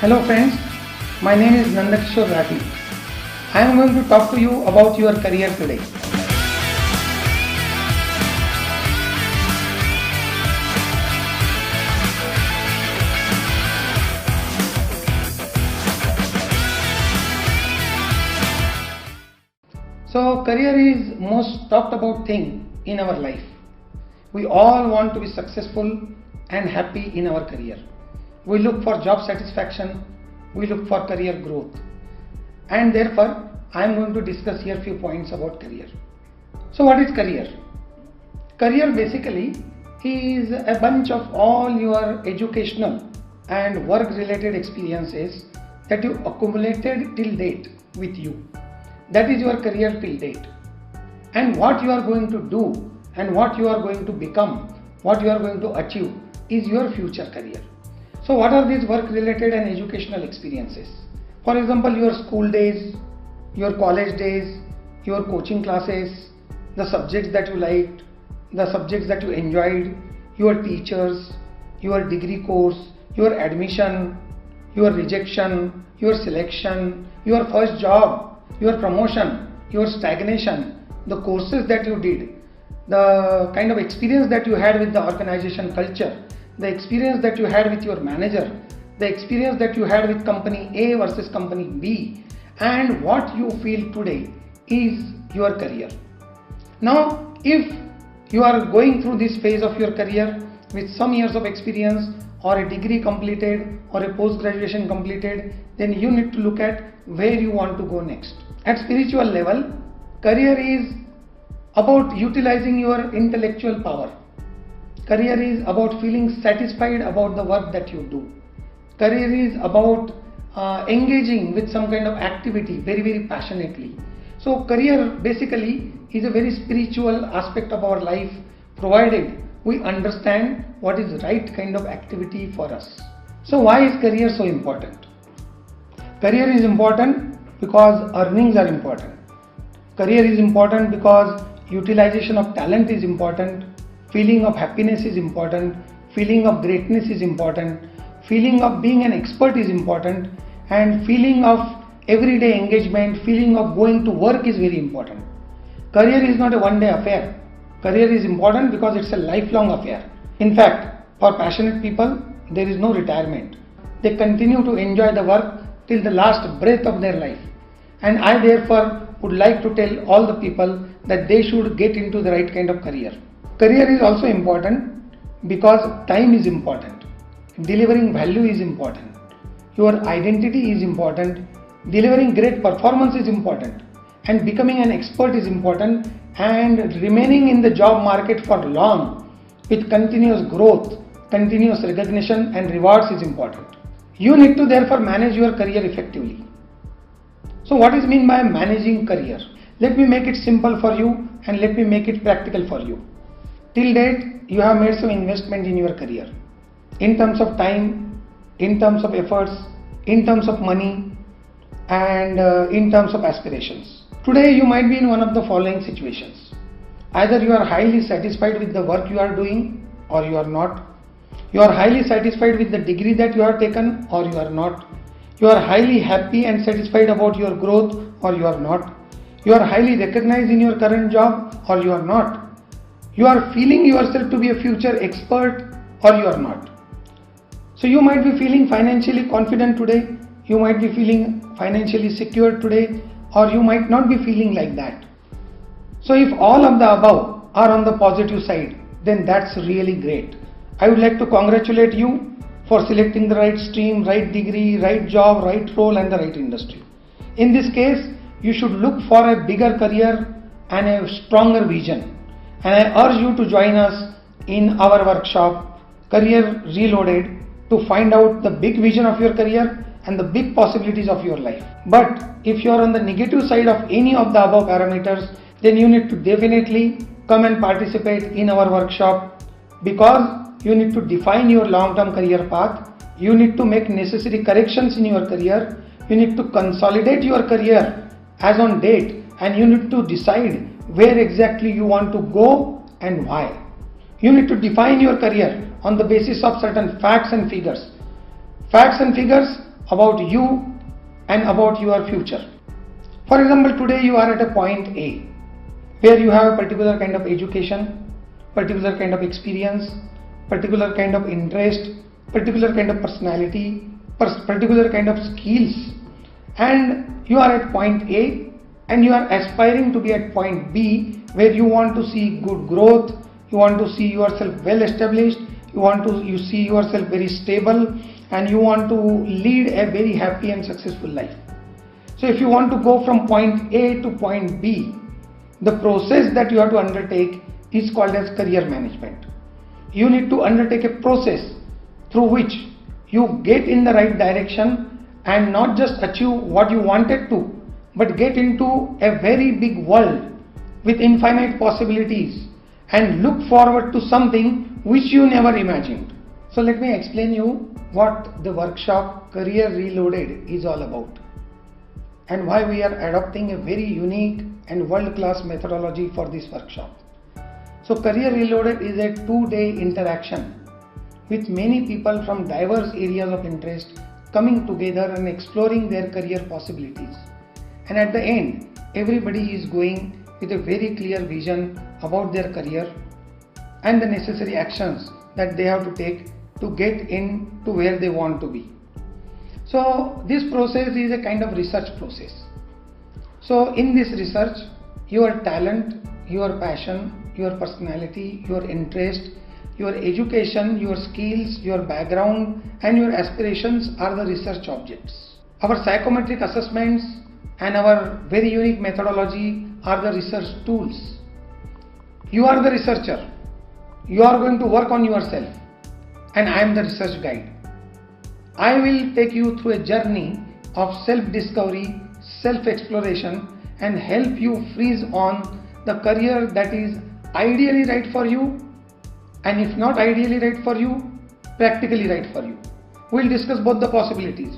Hello friends, my name is Nandkishore Rathi. I am going to talk to you about your career today. So career is most talked about thing in our life. We all want to be successful and happy in our career. We look for job satisfaction, we look for career growth, and therefore I am going to discuss here few points about career. So what is career? Career basically is a bunch of all your educational and work related experiences that you accumulated till date with you. That is your career till date. And what you are going to do and what you are going to become, what you are going to achieve is your future career. So what are these work related and educational experiences? For example, your school days, your college days, your coaching classes, the subjects that you liked, the subjects that you enjoyed, your teachers, your degree course, your admission, your rejection, your selection, your first job, your promotion, your stagnation, the courses that you did, the kind of experience that you had with the organization culture, the experience that you had with your manager, the experience that you had with company A versus company B, and what you feel today is your career. Now, if you are going through this phase of your career with some years of experience or a degree completed or a post-graduation completed, then you need to look at where you want to go next. At spiritual level, career is about utilizing your intellectual power. Career is about feeling satisfied about the work that you do. Career is about engaging with some kind of activity very passionately. So career basically is a very spiritual aspect of our life, provided we understand what is right kind of activity for us. So why is career so important? Career is important because earnings are important. Career is important because utilization of talent is important. Feeling of happiness is important, feeling of greatness is important, feeling of being an expert is important, and feeling of everyday engagement, feeling of going to work is very important. Career is not a one-day affair. Career is important because it's a lifelong affair. In fact, for passionate people, there is no retirement. They continue to enjoy the work till the last breath of their life. And I therefore would like to tell all the people that they should get into the right kind of career. Career is also important because time is important, delivering value is important, your identity is important, delivering great performance is important, and becoming an expert is important, and remaining in the job market for long with continuous growth, continuous recognition and rewards is important. You need to therefore manage your career effectively. So what is meant by managing career? Let me make it simple for you and let me make it practical for you. Till date, you have made some investment in your career in terms of time, in terms of efforts, in terms of money, and in terms of aspirations. Today, you might be in one of the following situations. Either you are highly satisfied with the work you are doing or you are not. You are highly satisfied with the degree that you have taken or you are not. You are highly happy and satisfied about your growth or you are not. You are highly recognized in your current job or you are not. You are feeling yourself to be a future expert or you are not. So you might be feeling financially confident today, you might be feeling financially secure today, or you might not be feeling like that. So if all of the above are on the positive side, then that's really great. I would like to congratulate you for selecting the right stream, right degree, right job, right role and the right industry. In this case, you should look for a bigger career and a stronger vision. And I urge you to join us in our workshop, Career Reloaded, to find out the big vision of your career and the big possibilities of your life. But if you are on the negative side of any of the above parameters, then you need to definitely come and participate in our workshop, because you need to define your long-term career path, you need to make necessary corrections in your career, you need to consolidate your career as on date, and you need to decide where exactly you want to go and why. You need to define your career on the basis of certain facts and figures. Facts and figures about you and about your future. For example, today you are at a point A where you have a particular kind of education, particular kind of experience, particular kind of interest, particular kind of personality, particular kind of skills, and you are at point A and you are aspiring to be at point B where you want to see good growth, you want to see yourself well established, you see yourself very stable, and you want to lead a very happy and successful life. So if you want to go from point A to point B, the process that you have to undertake is called as career management. You need to undertake a process through which you get in the right direction and not just achieve what you wanted to, but get into a very big world with infinite possibilities and look forward to something which you never imagined. So let me explain you what the workshop Career Reloaded is all about and why we are adopting a very unique and world-class methodology for this workshop. So Career Reloaded is a 2-day interaction with many people from diverse areas of interest coming together and exploring their career possibilities. And at the end, everybody is going with a very clear vision about their career and the necessary actions that they have to take to get into where they want to be. So this process is a kind of research process. So in this research, your talent, your passion, your personality, your interest, your education, your skills, your background and your aspirations are the research objects. Our psychometric assessments and our very unique methodology are the research tools. You are the researcher. You are going to work on yourself and I am the research guide. I will take you through a journey of self-discovery, self-exploration and help you freeze on the career that is ideally right for you, and if not ideally right for you, practically right for you. We'll discuss both the possibilities.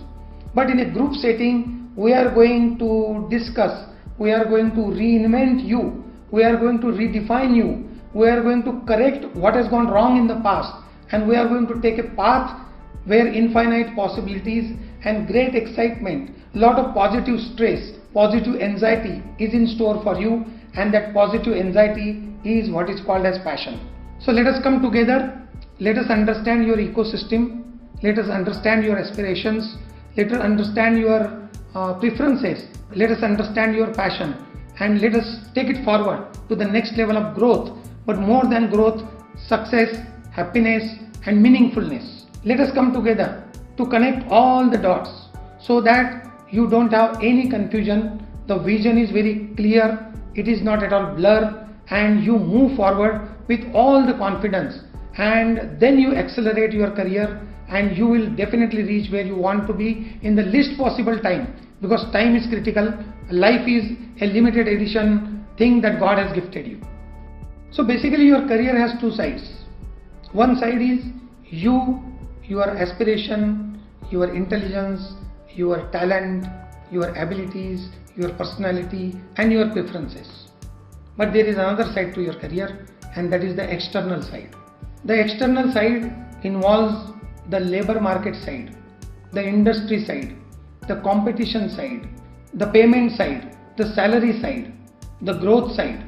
But in a group setting, we are going to discuss, we are going to reinvent you, we are going to redefine you, we are going to correct what has gone wrong in the past, and we are going to take a path where infinite possibilities and great excitement, lot of positive stress, positive anxiety is in store for you, and that positive anxiety is what is called as passion. So let us come together, let us understand your ecosystem, let us understand your aspirations, let us understand your preferences, let us understand your passion, and let us take it forward to the next level of growth, but more than growth, success, happiness and meaningfulness. Let us come together to connect all the dots so that you don't have any confusion, the vision is very clear, it is not at all blur, and you move forward with all the confidence, and then you accelerate your career and you will definitely reach where you want to be in the least possible time, because time is critical. Life is a limited edition thing that God has gifted you. So basically your career has two sides. One side is you, your aspiration, your intelligence, your talent, your abilities, your personality and your preferences. But there is another side to your career, and that is the external side. The external side involves the labor market side, the industry side, the competition side, the payment side, the salary side, the growth side,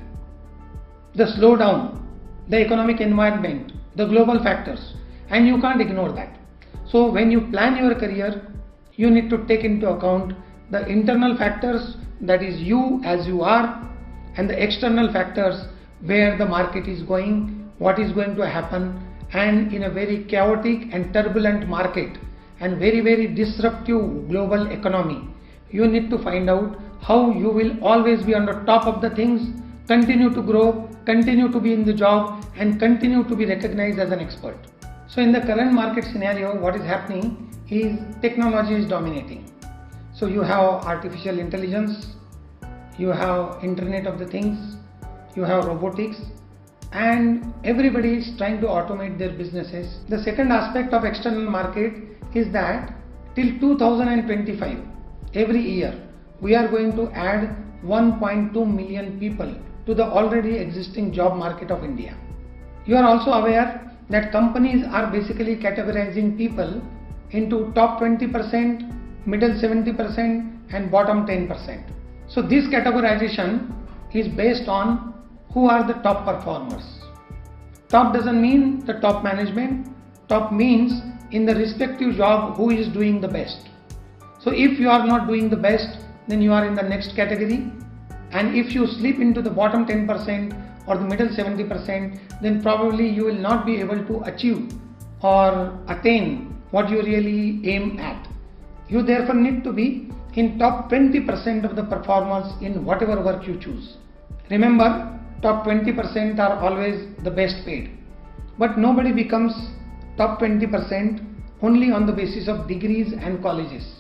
the slowdown, the economic environment, the global factors, and you can't ignore that. So when you plan your career, you need to take into account the internal factors, that is you as you are, and the external factors, where the market is going, what is going to happen, and in a very chaotic and turbulent market and very, very disruptive global economy, you need to find out how you will always be on the top of the things, continue to grow, continue to be in the job and continue to be recognized as an expert. So in the current market scenario, what is happening is technology is dominating. So you have artificial intelligence, you have Internet of the Things, you have robotics, and everybody is trying to automate their businesses. The second aspect of external market is that till 2025, every year, we are going to add 1.2 million people to the already existing job market of India. You are also aware that companies are basically categorizing people into top 20%, middle 70% and bottom 10%. So this categorization is based on who are the top performers. Top doesn't mean the top management. Top means in the respective job who is doing the best. So if you are not doing the best, then you are in the next category, and if you slip into the bottom 10% or the middle 70%, then probably you will not be able to achieve or attain what you really aim at. You therefore need to be in top 20% of the performers in whatever work you choose. Remember, top 20% are always the best paid, but nobody becomes top 20% only on the basis of degrees and colleges.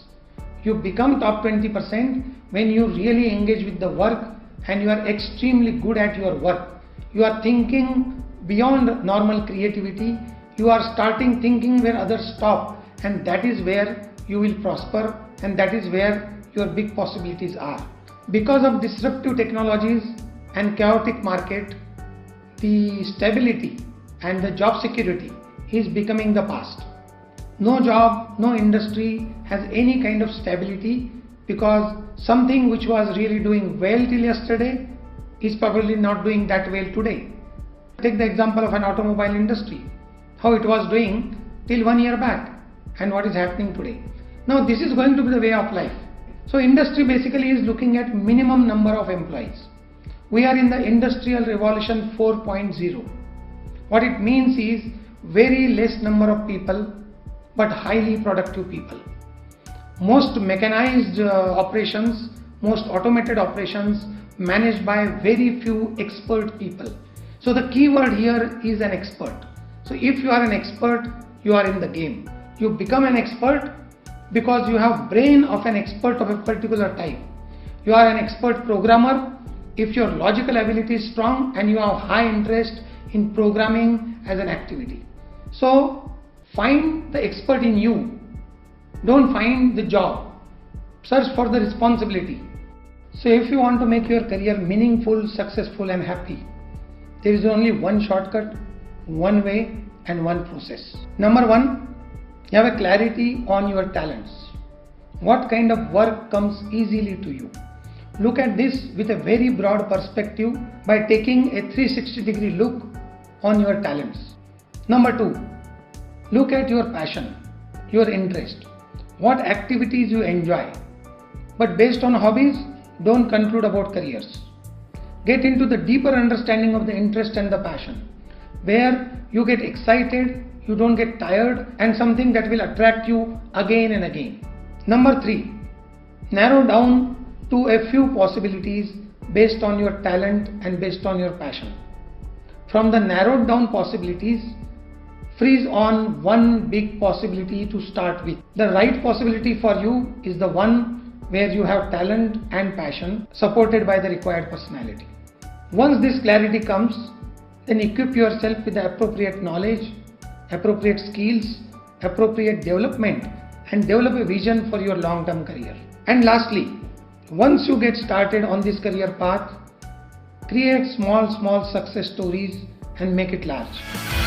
You become top 20% when you really engage with the work and you are extremely good at your work. You are thinking beyond normal creativity. You are starting thinking where others stop, and that is where you will prosper, and that is where your big possibilities are. Because of disruptive technologies and chaotic market, the stability and the job security is becoming the past. No job, no industry has any kind of stability, because something which was really doing well till yesterday is probably not doing that well today. Take the example of an automobile industry, how it was doing till 1 year back and what is happening today. Now this is going to be the way of life. So industry basically is looking at minimum number of employees. We are in the industrial revolution 4.0. What it means is very less number of people but highly productive people. Most mechanized operations, most automated operations managed by very few expert people. So the key word here is an expert. So if you are an expert, you are in the game. You become an expert because you have brain of an expert of a particular type. You are an expert programmer if your logical ability is strong and you have high interest in programming as an activity. So find the expert in you. Don't find the job. Search for the responsibility. So if you want to make your career meaningful, successful and happy, there is only one shortcut, one way and one process. Number one, you have a clarity on your talents. What kind of work comes easily to you? Look at this with a very broad perspective by taking a 360-degree look on your talents. Number two, look at your passion, your interest, what activities you enjoy. But based on hobbies, don't conclude about careers. Get into the deeper understanding of the interest and the passion, where you get excited, you don't get tired, and something that will attract you again and again. Number three, narrow down to a few possibilities based on your talent and based on your passion. From the narrowed down possibilities, freeze on one big possibility to start with. The right possibility for you is the one where you have talent and passion supported by the required personality. Once this clarity comes, then equip yourself with the appropriate knowledge, appropriate skills, appropriate development, and develop a vision for your long-term career. And lastly, once you get started on this career path, create small success stories and make it large.